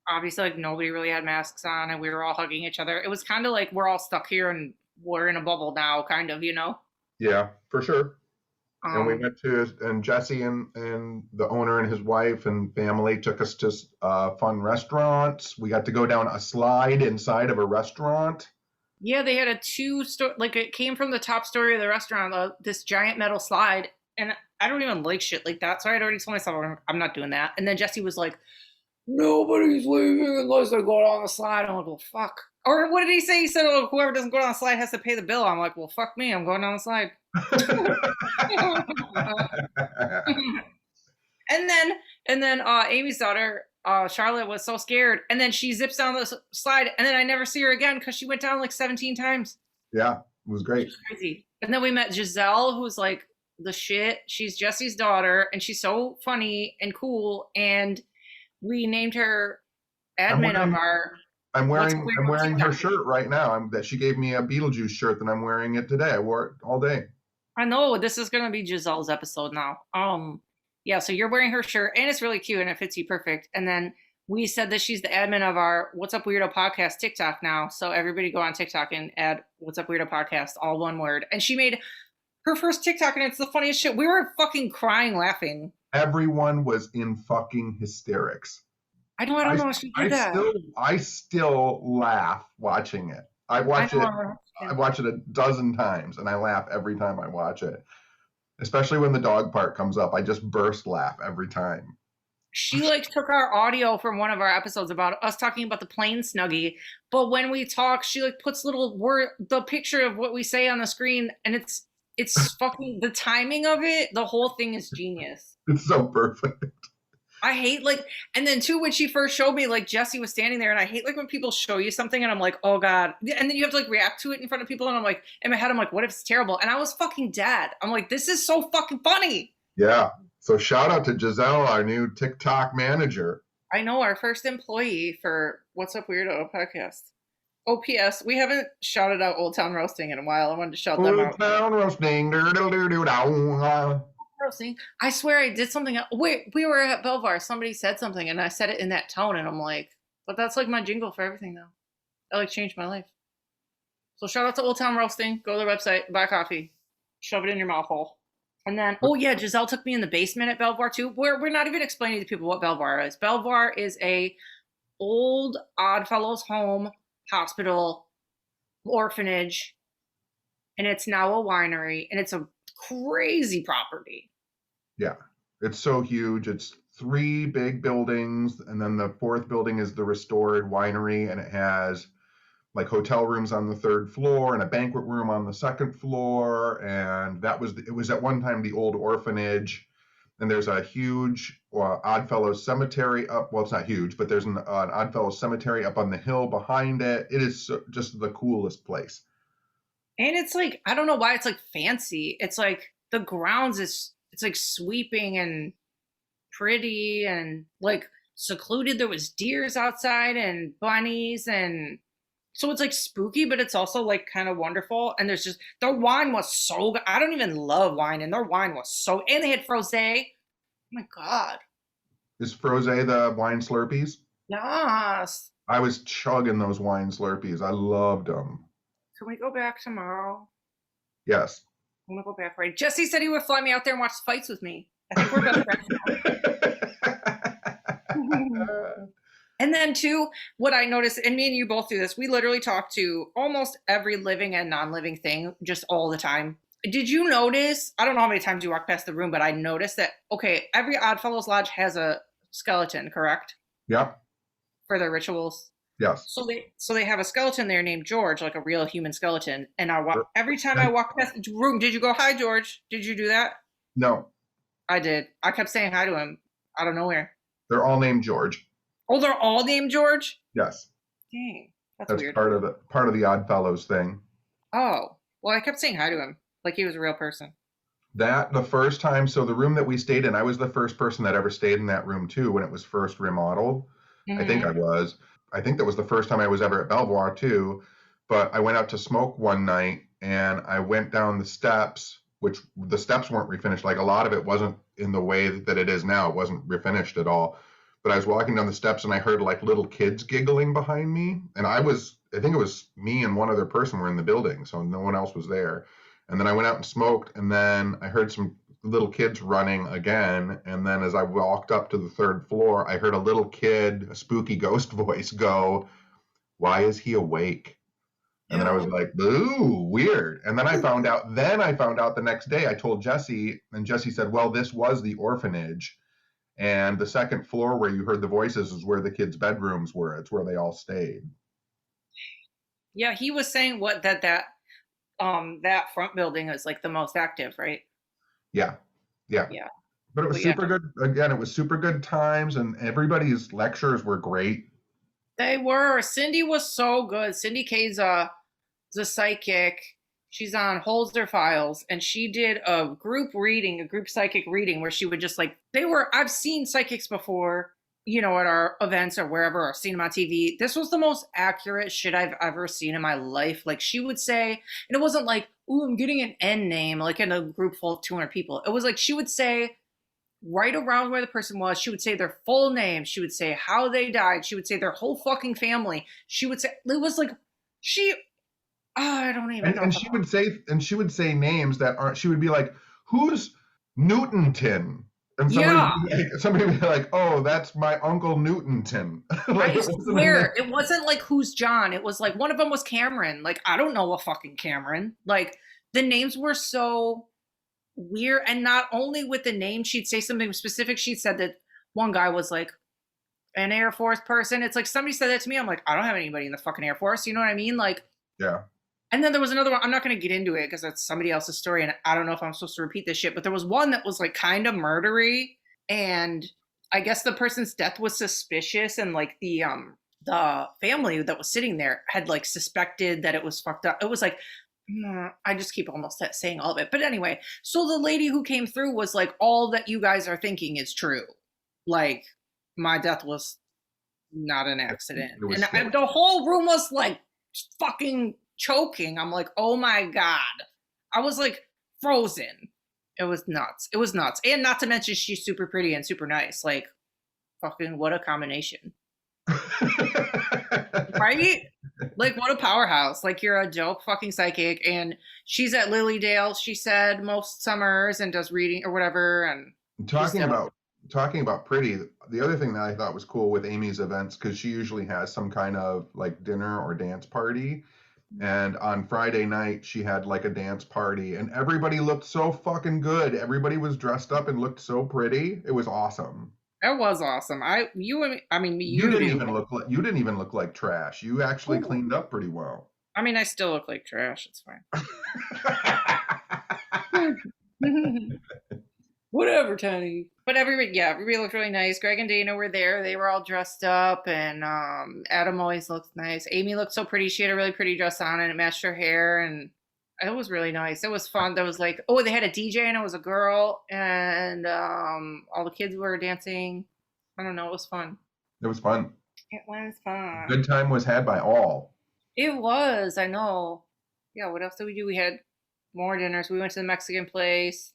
Obviously, like, nobody really had masks on and we were all hugging each other. It was kind of like we're all stuck here and we're in a bubble now, kind of, you know? Yeah, for sure. And we Um, went to, and Jesse and the owner and his wife and family took us to fun restaurants. We got to go down a slide inside of a restaurant. yeah, they had a like, it came from the top story of the restaurant, this giant metal slide. And I don't even like shit like that. So I had already told myself, I'm not doing that. And then Jesse was like, nobody's leaving unless they go down the slide. I'm like, well, fuck. Or what did he say? He said, oh, whoever doesn't go down the slide has to pay the bill. I'm like, well, fuck me. I'm going down the slide. and then Amy's daughter, Charlotte, was so scared. And then she zips down the slide. And then I never see her again because she went down like 17 times. Yeah, it was great. It's crazy. And then we met Giselle, who's like the shit. She's Jesse's daughter. And she's so funny and cool. And we named her admin of our. I'm wearing her shirt right now. That she gave me a Beetlejuice shirt, and I'm wearing it today. I wore it all day. I know this is gonna be Giselle's episode now. Yeah, so you're wearing her shirt and it's really cute and it fits you perfect. And then we said that she's the admin of our What's Up Weirdo podcast TikTok now. So everybody go on TikTok and add What's Up Weirdo podcast, all one word. And she made her first TikTok, and it's the funniest shit. We were fucking crying laughing. Everyone was in fucking hysterics. I don't know if she did that. I still laugh watching it. I watch it a dozen times, and I laugh every time I watch it. Especially when the dog part comes up, I just burst laugh every time. She like took our audio from one of our episodes about us talking about the plane Snuggie, but when we talk, she like puts little the picture of what we say on the screen, and it's fucking the timing of it. The whole thing is genius. It's so perfect. I hate like, and then too, when she first showed me, like Jesse was standing there, and I hate like when people show you something and I'm like, oh God. And then you have to like react to it in front of people. And I'm like, in my head, I'm like, what if it's terrible? And I was fucking dead. I'm like, this is so fucking funny. Yeah. So shout out to Giselle, our new TikTok manager. I know, our first employee for What's Up Weirdo podcast. OPS, we haven't shouted out Old Town Roasting in a while. I wanted to shout them out. Old Town Roasting. Roasting. I swear I did something. Wait, we were at Belvoir. Somebody said something, and I said it in that tone, and I'm like, but that's like my jingle for everything now. That like changed my life. So shout out to Old Town Roasting. Go to their website, buy coffee, shove it in your mouth hole. And then, oh yeah, Giselle took me in the basement at Belvoir too. We're not even explaining to people what Belvoir is. Belvoir is a old Oddfellows home, hospital, orphanage, and it's now a winery, and it's a crazy property. Yeah, it's so huge. It's 3 big buildings, and then the 4th building is the restored winery, and it has like hotel rooms on the 3rd floor and a banquet room on the 2nd floor. And it was at one time the old orphanage. And there's a huge Oddfellows cemetery up. Well, it's not huge, but there's an Oddfellows cemetery up on the hill behind it. It is just the coolest place. And it's like, I don't know why it's like fancy. It's like the grounds it's like sweeping and pretty and like secluded. There was deers outside and bunnies, and so it's like spooky, but it's also like kind of wonderful. And there's just, their wine was so good. I don't even love wine, and their wine was so, and they had frosé. Oh my God. Is frosé the wine Slurpees? Yes. I was chugging those wine Slurpees. I loved them. Can we go back tomorrow? Yes. I'm gonna go back, right? Jesse said he would fly me out there and watch fights with me. I think we're best friends now. And then too, what I noticed, and me and you both do this, we literally talk to almost every living and non-living thing just all the time. Did you notice, I don't know how many times you walk past the room, but I noticed that, okay, every Oddfellows Lodge has a skeleton, correct? Yep. For their rituals? Yes. So they have a skeleton there named George, like a real human skeleton. And every time I walk past the room, did you go, hi, George? Did you do that? No. I did. I kept saying hi to him out of nowhere. They're all named George. Oh, they're all named George? Yes. Dang. That's weird. part of the Oddfellows thing. Oh. Well, I kept saying hi to him like he was a real person. That the first time, so the room that we stayed in, I was the first person that ever stayed in that room too when it was first remodeled. Mm-hmm. I think I was. I think that was the first time I was ever at Belvoir too. But I went out to smoke one night, and I went down the steps, which the steps weren't refinished. Like a lot of it wasn't in the way that it is now. It wasn't refinished at all. But I was walking down the steps, and I heard like little kids giggling behind me. And I think it was me and one other person were in the building, so no one else was there. And then I went out and smoked, and then I heard some little kids running again. And then as I walked up to the 3rd floor, I heard a little kid, a spooky ghost voice go, "Why is he awake?" And then I was like, "Ooh, weird." And then I found out the next day, I told Jesse, and Jesse said, well, this was the orphanage. And the 2nd floor where you heard the voices is where the kids' bedrooms were. It's where they all stayed. Yeah, he was saying that front building is like the most active, right? Yeah. But it was super good. Again, it was super good times, and everybody's lectures were great. They were. Cindy was so good. Cindy K's the psychic. She's on Holzer Files, and she did a group psychic reading where she would just like, I've seen psychics before, at our events or wherever, or seen them on TV. This was the most accurate shit I've ever seen in my life. Like she would say, and it wasn't like, ooh, I'm getting an N name, like in a group full of 200 people. It was like, she would say, right around where the person was. She would say their full name. She would say how they died. She would say their whole fucking family. She would say, it was like, she, oh, I don't even know And if she would say names that aren't. She would be like, "Who's Newtonton?" And yeah. somebody would be like, "Oh, that's my uncle Newtonton." Like I it wasn't a name. swear it wasn't like who's John. It was like one of them was Cameron. Like, I don't know a fucking Cameron. Like, the names were so weird. And not only with the name, she'd say something specific. She said that one guy was like an Air Force person. It's like somebody said that to me. I'm like, I don't have anybody in the fucking Air Force. You know what I mean? Like, Yeah. and then there was another one. I'm not going to get into it because that's somebody else's story. And I don't know if I'm supposed to repeat this shit, but there was one that was like kind of murdery. And I guess the person's death was suspicious. And like the family that was sitting there had like suspected that it was fucked up. It was like, I just keep almost saying all of it. But anyway, so the lady who came through was like, all that you guys are thinking is true. Like, my death was not an accident. It was And the whole room was like fucking choking. I'm like, oh my God. I was like frozen. It was nuts. It was nuts. And not to mention she's super pretty and super nice. Like, fucking what a combination. Right? Like, what a powerhouse. Like, you're a dope fucking psychic. And she's at Lilydale, she said, most summers and does reading or whatever. And Talking about pretty, the other thing that I thought was cool with Amy's events, because she usually has some kind of like dinner or dance party. And on Friday night, she had like a dance party, and everybody looked so fucking good. Everybody was dressed up and looked so pretty. It was awesome. that was awesome. You didn't even look like trash. You actually cleaned up pretty well. I mean, I still look like trash. It's fine. Whatever, Tony. But everybody looked really nice. Greg and Dana were there. They were all dressed up, and Adam always looks nice. Amy looked so pretty. She had a really pretty dress on, and it matched her hair, and it was really nice. It was fun. There was like, oh, they had a DJ, and it was a girl, and all the kids were dancing. I don't know. It was fun. It was fun. It was fun. Good time was had by all. It was. I know. Yeah. What else did we do? We had more dinners. We went to the Mexican place.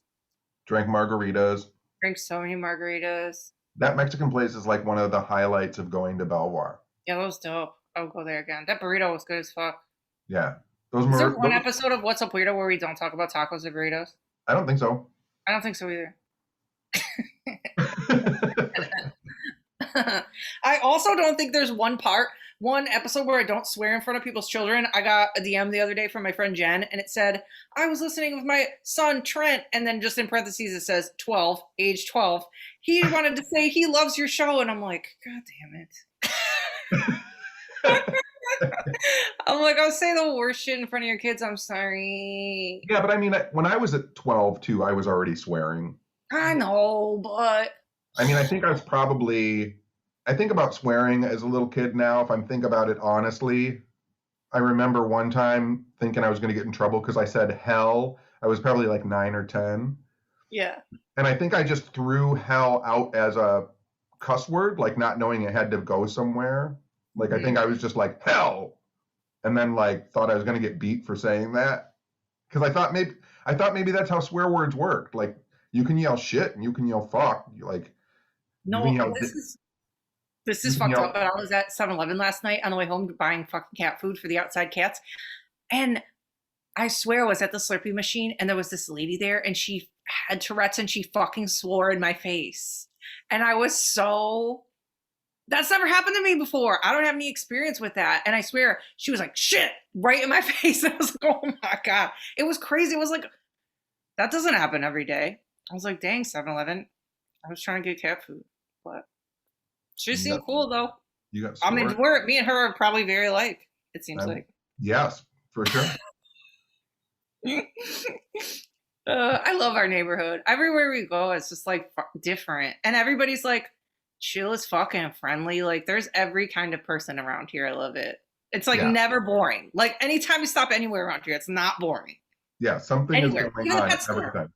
Drank margaritas. Drank so many margaritas. That Mexican place is like one of the highlights of going to Belvoir. Yeah, that was dope. I'll go there again. That burrito was good as fuck. Yeah. Is there one episode of What's Up Weirdo where we don't talk about tacos or burritos? I don't think so. I don't think so either. I also don't think there's one episode where I don't swear in front of people's children. I got a DM the other day from my friend Jen, and it said, I was listening with my son Trent, and then just in parentheses it says 12, age 12. He wanted to say he loves your show, and I'm like, God damn it. I'm like, I'll say the worst shit in front of your kids. I'm sorry. Yeah, but I mean, when I was at 12 too, I was already swearing. I know, but I mean, I think I think about swearing as a little kid now. If I'm think about it honestly, I remember one time thinking I was going to get in trouble because I said hell. I was probably like 9 or 10. Yeah. And I think I just threw hell out as a cuss word, like not knowing it had to go somewhere. Like, I think I was just like, hell. And then like thought I was going to get beat for saying that. Because I thought maybe that's how swear words worked. Like, you can yell shit and you can yell fuck. No, this is fucked up. But I was at 7-Eleven last night on the way home buying fucking cat food for the outside cats. And I swear I was at the Slurpee machine and there was this lady there and she had Tourette's and she fucking swore in my face. And I was so... That's never happened to me before. I don't have any experience with that. And I swear she was like, shit, right in my face. I was like, oh my God. It was crazy. It was like, that doesn't happen every day. I was like, dang, 7-Eleven. I was trying to get cat food. But she seemed cool though. You got I mean, me and her are probably very alike, it seems like. Yes, for sure. I love our neighborhood. Everywhere we go, it's just like different. And everybody's like chill as fuck and friendly. Like, there's every kind of person around here. I love it. It's like never boring. Like, anytime you stop anywhere around here, it's not boring. Yeah, something anywhere. is going on every time.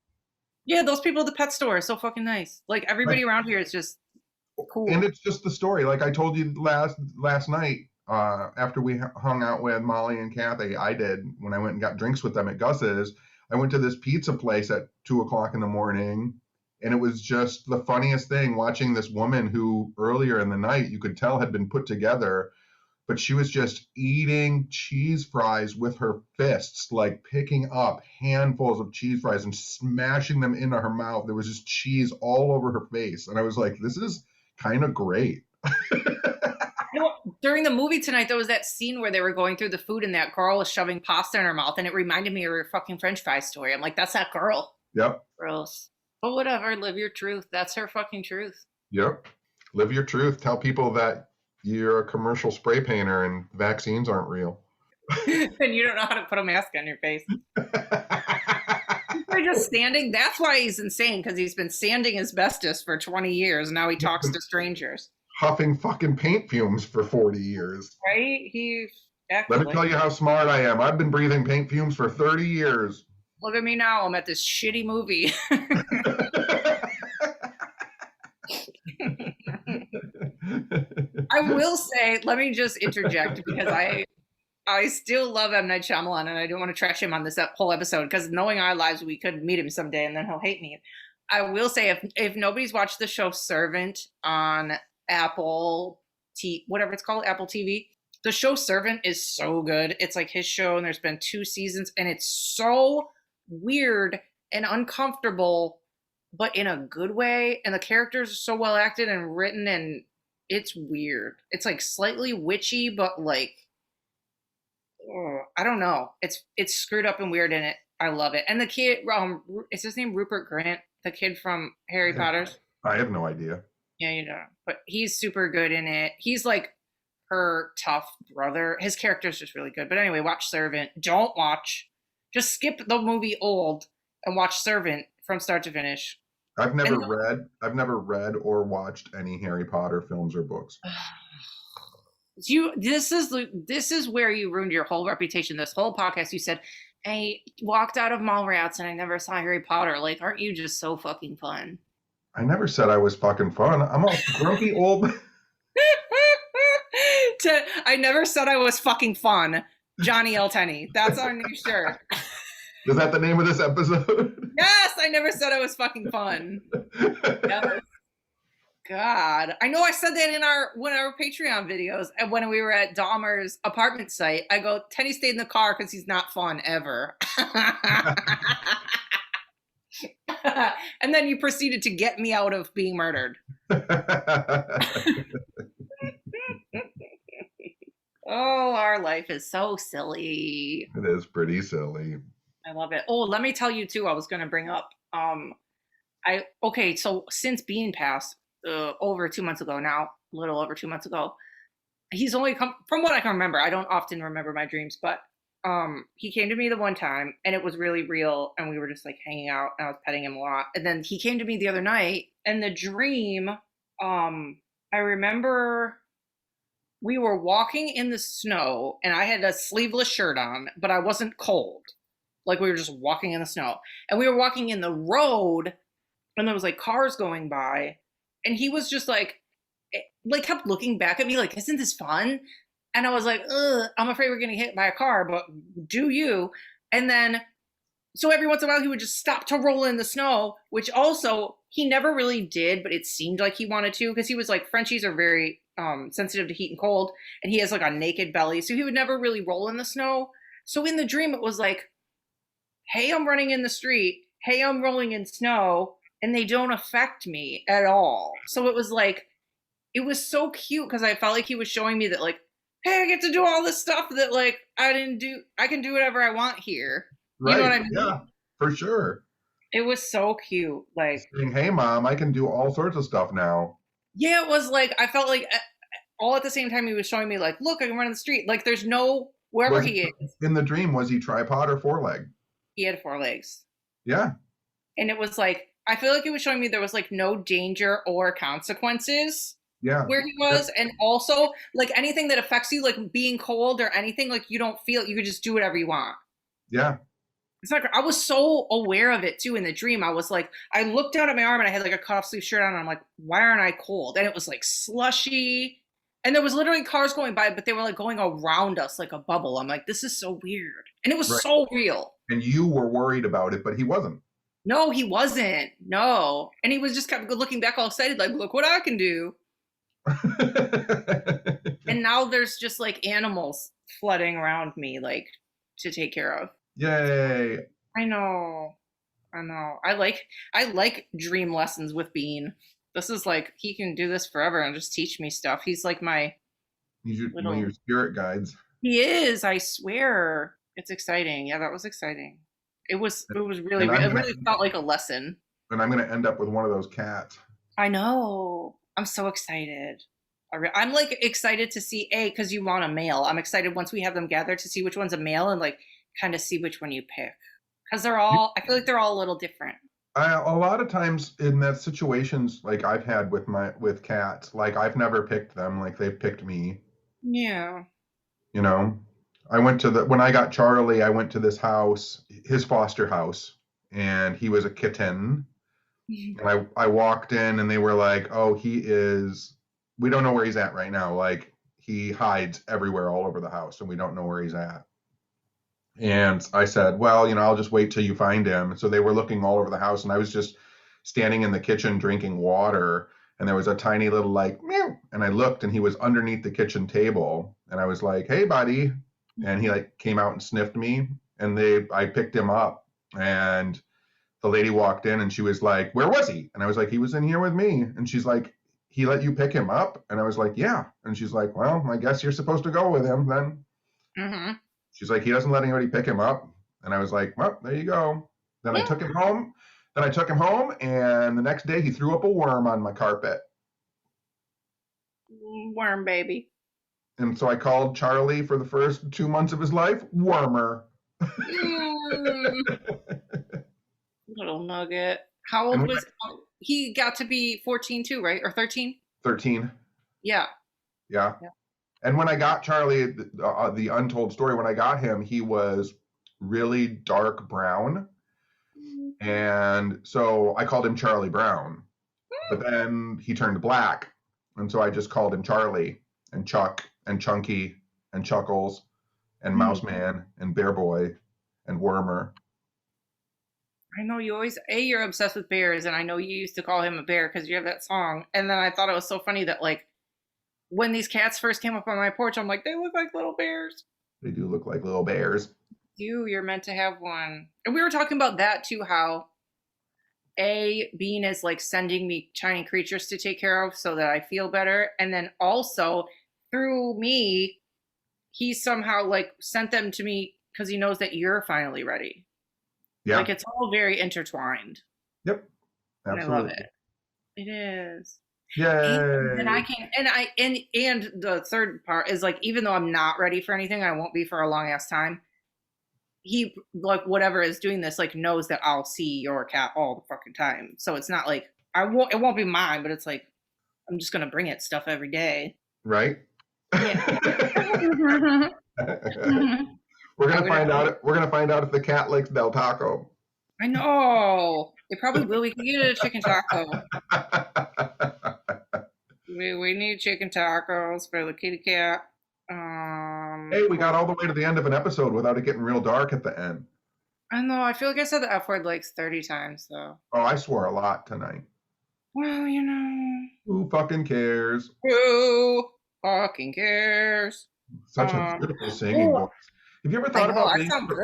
Yeah, those people at the pet store are so fucking nice. Like, everybody around here is just cool. And it's just the story. Like I told you last night, after we hung out with Molly and Kathy, I did, when I went and got drinks with them at Gus's, I went to this pizza place at 2:00 in the morning, And it was just the funniest thing watching this woman who earlier in the night you could tell had been put together, but she was just eating cheese fries with her fists, like picking up handfuls of cheese fries and smashing them into her mouth. There was just cheese all over her face. And I was like, this is kind of great. You know, during the movie tonight, there was that scene where they were going through the food and that girl was shoving pasta in her mouth, and it reminded me of her fucking French fry story. I'm like, that's that girl. Yep. Gross. But whatever, live your truth. That's her fucking truth. Yep. Live your truth. Tell people that you're a commercial spray painter and vaccines aren't real. And you don't know how to put a mask on your face. They're just standing. That's why he's insane, because he's been sanding asbestos for 20 years. And now he talks to strangers. Huffing fucking paint fumes for 40 years. Right? Let me tell you how smart I am. I've been breathing paint fumes for 30 years. Look at me now. I'm at this shitty movie. I will say, let me just interject, because I still love M. Night Shyamalan, and I don't want to trash him on this whole episode, because knowing our lives, we could meet him someday and then he'll hate me. I will say, if nobody's watched the show Servant on Apple whatever it's called, Apple TV, the show Servant is so good. It's like his show, and there's been 2 seasons, and it's so weird and uncomfortable, but in a good way. And the characters are so well acted and written, and it's weird. It's like slightly witchy, but like, I don't know. It's screwed up and weird in it. I love it. And the kid, is his name Rupert Grant? The kid from Harry Potter's? I have no idea. Yeah, you know. But he's super good in it. He's like her tough brother. His character's just really good. But anyway, watch Servant. Don't watch. Just skip the movie Old and watch Servant from start to finish. I've never read or watched any Harry Potter films or books. This is where you ruined your whole reputation. This whole podcast, you said, I walked out of Mallrats and I never saw Harry Potter. Like, aren't you just so fucking fun? I never said I was fucking fun. I'm a grumpy old. I never said I was fucking fun. Johnny L. Tenney. That's our new shirt. Is that the name of this episode? Yes, I never said I was fucking fun. Never. God, I know I said that in one of our Patreon videos, and when we were at Dahmer's apartment site, I go, Teddy stayed in the car because he's not fun ever. And then you proceeded to get me out of being murdered. Oh, our life is so silly. It is pretty silly. I love it. Oh, let me tell you too, I was going to bring up, so since Bean passed, over 2 months ago now, a little over 2 months ago, he's only come, from what I can remember, I don't often remember my dreams, but he came to me the one time and it was really real, and we were just like hanging out and I was petting him a lot. And then he came to me the other night, and the dream, I remember we were walking in the snow and I had a sleeveless shirt on, but I wasn't cold. Like, we were just walking in the snow, and we were walking in the road, and there was like cars going by. And he was just like kept looking back at me like, isn't this fun? And I was like, ugh, I'm afraid we're getting hit by a car, but do you? And then, so every once in a while he would just stop to roll in the snow, which also he never really did, but it seemed like he wanted to, because he was like, Frenchies are very sensitive to heat and cold, and he has like a naked belly. So he would never really roll in the snow. So in the dream, it was like, hey, I'm running in the street. Hey, I'm rolling in snow. And they don't affect me at all. So it was like, it was so cute, because I felt like he was showing me that, like, hey, I get to do all this stuff that, like, I can do whatever I want here. Right. You know what I mean? Yeah, for sure. It was so cute. Like, saying, hey, Mom, I can do all sorts of stuff now. Yeah, it was like, I felt like all at the same time he was showing me, like, look, I can run in the street. Like, there's no, wherever he is. In the dream, was he tripod or 4-leg? He had 4 legs. Yeah. And it was like, I feel like he was showing me there was like no danger or consequences where he was. And also, like, anything that affects you, like being cold or anything, like, you don't feel, you could just do whatever you want. Yeah. It's not, I was so aware of it too in the dream. I was like, I looked down at my arm and I had like a cut off sleeve shirt on, and I'm like, why aren't I cold? And it was like slushy. And there was literally cars going by, but they were like going around us like a bubble. I'm like, this is so weird. And it was so real. And you were worried about it, but he wasn't. No, he wasn't. No. And he was just kind of looking back all excited, like, look what I can do. And now there's just like animals flooding around me, like to take care of. Yay. I know. I know. I like dream lessons with Bean. This is like he can do this forever and just teach me stuff. He's like my He's one of your little spirit guides. he is, I swear. It's exciting. Yeah, that was exciting. It was really And I'm it gonna really felt like a lesson. and I'm gonna end up with one of those cats. I know. I'm so excited. I'm like excited to see because you want a male. I'm excited once we have them gathered to see which one's a male and like kind of see which one you pick because I feel like they're all a little different. A lot of times in that situations like I've had with cats, like I've never picked them, like they've picked me. Yeah. You know, I went to the when I got Charlie, I went to this house, his foster house, and he was a kitten. And I walked in and they were like, "Oh, we don't know where he's at right now. Like he hides everywhere all over the house and we don't know where he's at." And I said, "Well, I'll just wait till you find him." And so they were looking all over the house and I was just standing in the kitchen drinking water and there was a tiny little like meow and I looked and he was underneath the kitchen table and I was like, "Hey, buddy." And he like came out and sniffed me and I picked him up and the lady walked in and she was like, "Where was he?" And I was like, "He was in here with me." And she's like, "He let you pick him up?" And I was like, "Yeah." And she's like, "Well, I guess you're supposed to go with him then." Mm-hmm. She's like, "He doesn't let anybody pick him up." And I was like, "Well, there you go." Then I took him home. And the next day he threw up a worm on my carpet. Worm baby. And so I called Charlie for the first 2 months of his life, Wormer. Mm, little nugget. How old And was he? Got to be 14 too, right? Or 13? 13. Yeah. Yeah. Yeah. And when I got Charlie, the untold story, when I got him, he was really dark brown. And so I called him Charlie Brown. But then he turned black. And so I just called him Charlie and Chuck and Chunky and Chuckles and Mouse Man and Bear Boy and Wormer. I know you always you're obsessed with bears, and I know you used to call him a bear because you have that song. And then I thought it was so funny that like when these cats first came up on my porch, I'm like, they look like little bears. They do look like little bears. You're meant to have one. And we were talking about that too, how Bean is like sending me tiny creatures to take care of so that I feel better. And then also through me, he somehow like sent them to me because he knows that you're finally ready. Yeah. Like it's all very intertwined. Yep. And I Absolutely. love it. It is. Yay. And I can and the third part is like even though I'm not ready for anything, I won't be for a long ass time. He like whatever is doing this like knows that I'll see your cat all the fucking time. So it's not like it won't be mine, but it's like I'm just gonna bring it stuff every day. Right? Yeah. We're gonna find out. We're gonna find out if the cat likes Del Taco. I know. It probably will. We can get it a chicken taco. We need chicken tacos for the kitty cat. Hey, we got all the way to the end of an episode without it getting real dark at the end. I know. I feel like I said the F word like 30 times though. Oh, I swore a lot tonight. Well, Who fucking cares? who fucking cares? Such a beautiful singing voice. Have you ever thought about I sound good.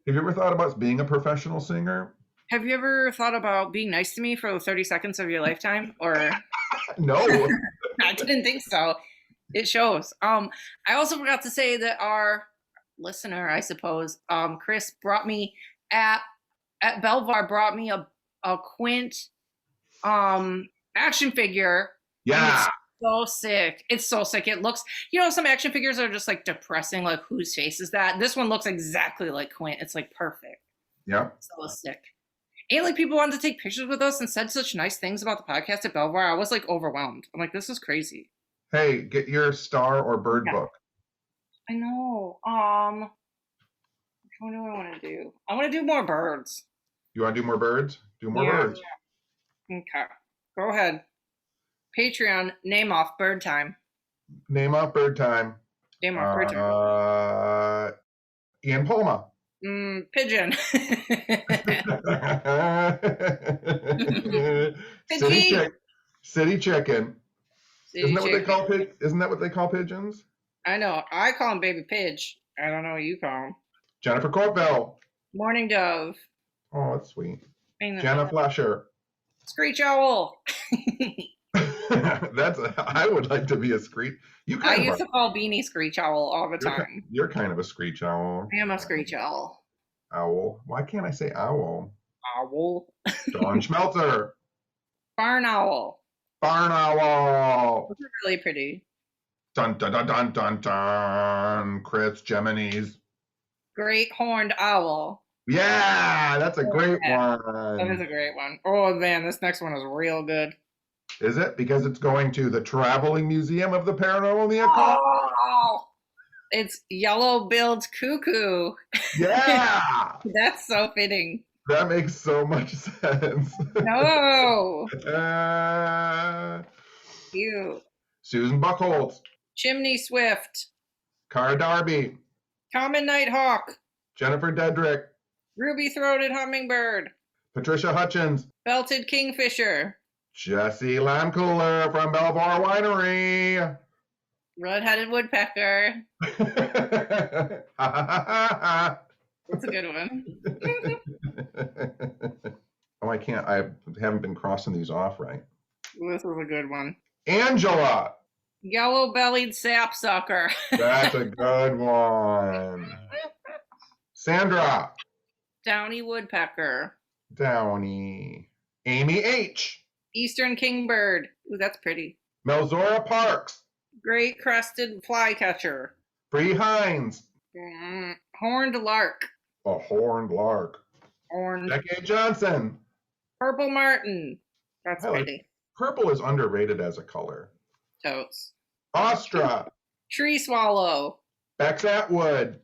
Have you ever thought about being a professional singer? Have you ever thought about being nice to me for 30 seconds of your lifetime? Or No. I didn't think so. It shows. I also forgot to say that our listener, I suppose, Chris brought me at Belvoir brought me a Quint action figure. Yeah. It's so sick. It's so sick. It looks, some action figures are just like depressing, like whose face is that? This one looks exactly like Quint. It's like perfect. Yeah. So sick. And like people wanted to take pictures with us and said such nice things about the podcast at Belvoir. I was like overwhelmed. I'm like, this is crazy. Hey, get your star or bird book. I know. Which one do I want to do? I want to do more birds. You want to do more birds? Do more birds. Yeah. Okay. Go ahead. Patreon, name off bird time. Name off bird time. Name off bird time. Ian Palma. Pigeon. City Pidgey. chick, city chicken. Isn't City that what they chicken. call Isn't that what they call pigeons? I know. I call him Baby Pidge. I don't know what you call him. Jennifer Corbell. Morning Dove. Oh, that's sweet. I know. Jenna Fletcher. Screech Owl. I would like to be a screech. You I kind of used are. to call Beanie Screech Owl all the time. You're kind of a screech owl. I am a Screech Owl. Owl. Why can't I say owl? Owl. Dawn Schmelzer. Barn Owl. Barn owl. Those are really pretty. Dun dun dun dun dun dun. Chris Gemini's. Great Horned Owl. Yeah, that's a great That one. is a great one. Oh man, this next one is real good. Is it? Because it's going to the Traveling Museum of the Paranormal and the Occult? Oh, it's Yellow-billed Cuckoo. Yeah! That's so fitting. That makes so much sense. No. Uh, Cute. Susan Buckholz. Chimney Swift. Cara Darby. Common Nighthawk. Jennifer Dedrick. Ruby-throated Hummingbird. Patricia Hutchins. Belted Kingfisher. Jesse Lamcooler from Belvoir Winery. Red-headed Woodpecker. That's a good one. Oh, I can't. I haven't been crossing these off right. This is a good one. Angela. Yellow-bellied Sapsucker. That's a good one. Sandra. Downy Woodpecker. Downey. Amy H. Eastern Kingbird. Ooh, that's pretty. Melzora Parks. Great Crested Flycatcher. Bree Hines. Horned Lark. A horned lark. Horned. Becky Johnson. Purple Martin. That's pretty. Purple is underrated as a color. Totes. Ostra. Tree Swallow. Bex Atwood.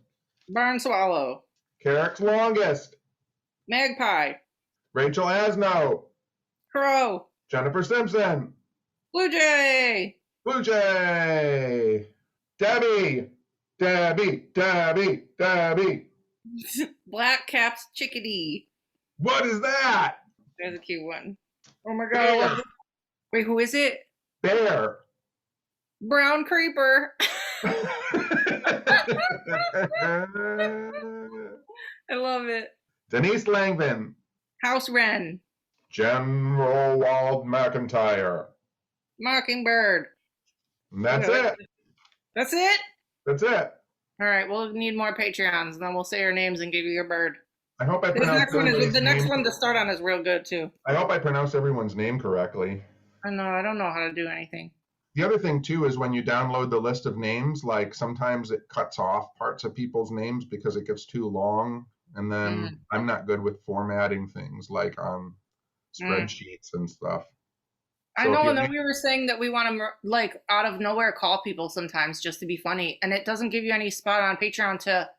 Barn Swallow. Carrick's Longest. Magpie. Rachel Asno. Crow. Jennifer Simpson. Blue Jay. Blue Jay. Debbie. Debbie. Debbie. Debbie. Black Cap's Chickadee. What is that? There's a cute one. Oh my god, I love it. Wait, who is it? Bear. Brown Creeper. I love it. Denise Langvin. House Wren. General Wald McIntyre. Mockingbird. And that's Okay. it. That's it? That's it. All right, we'll need more Patreons, and then we'll say your names and give you your bird. I hope I This pronounced next one is everybody's the next name- one to start on is real good too. I hope I pronounced everyone's name correctly. I know I don't know how to do anything. The other thing too is when you download the list of names, like sometimes it cuts off parts of people's names because it gets too long, and then I'm not good with formatting things like on spreadsheets and stuff. I So if know, you and then make- we were saying that we want to like out of nowhere call people sometimes just to be funny, and it doesn't give you any spot on Patreon to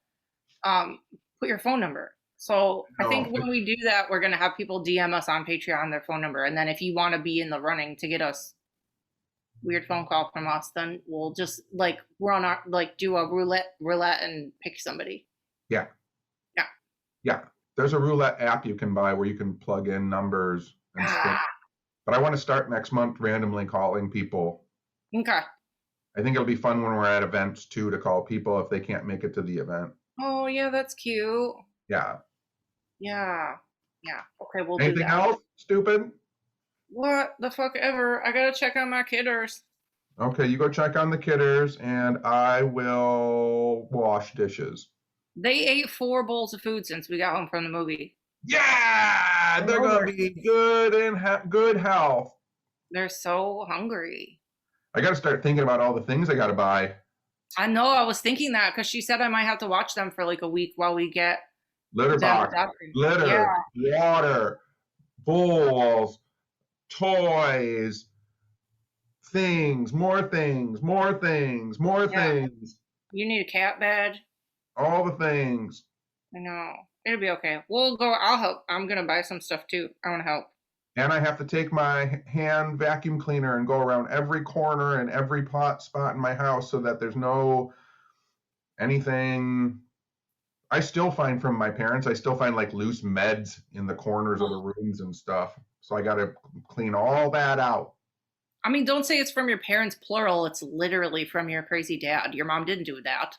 put your phone number. So I think when we do that, we're gonna have people DM us on Patreon their phone number, and then if you want to be in the running to get us weird phone call from us, then we'll just like run our do a roulette and pick somebody. Yeah, there's a roulette app you can buy where you can plug in numbers and stuff. But I want to start next month randomly calling people. Okay. I think it'll be fun when we're at events too to call people if they can't make it to the event. Oh yeah, that's cute. Yeah. Yeah. Okay, we'll do Anything that. else? Stupid? What the fuck ever? I gotta check on my kidders. Okay, you go check on the kidders and I will wash dishes. They ate 4 bowls of food since we got home from the movie. Yeah, they're gonna be good and good health. They're so hungry. I got to start thinking about all the things I got to buy. I know. I was thinking that because she said I might have to watch them for like a week while we get Litter them box, adopted. litter, water, bowls, toys, things, more things, more things, more things, You need a cat bed. all the things. I know. It'll be okay. We'll go. I'll help. I'm gonna buy some stuff too. I want to help. And I have to take my hand vacuum cleaner and go around every corner and every spot in my house so that there's no anything I still find from my parents, I still find like loose meds in the corners of the rooms and stuff. So I got to clean all that out. I mean, don't say it's from your parents, plural. It's literally from your crazy dad. Your mom didn't do that.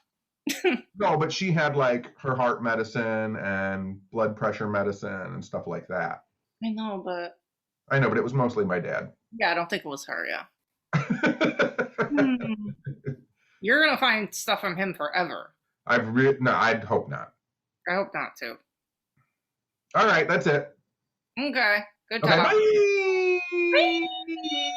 No, but she had like her heart medicine and blood pressure medicine and stuff like that. I know, but I know, but it was mostly my dad. yeah, I don't think it was her. Yeah. Hmm. You're gonna find stuff from him forever. No, I'd hope not. I hope not too. All right, that's it. Okay. Good Okay, talk. bye.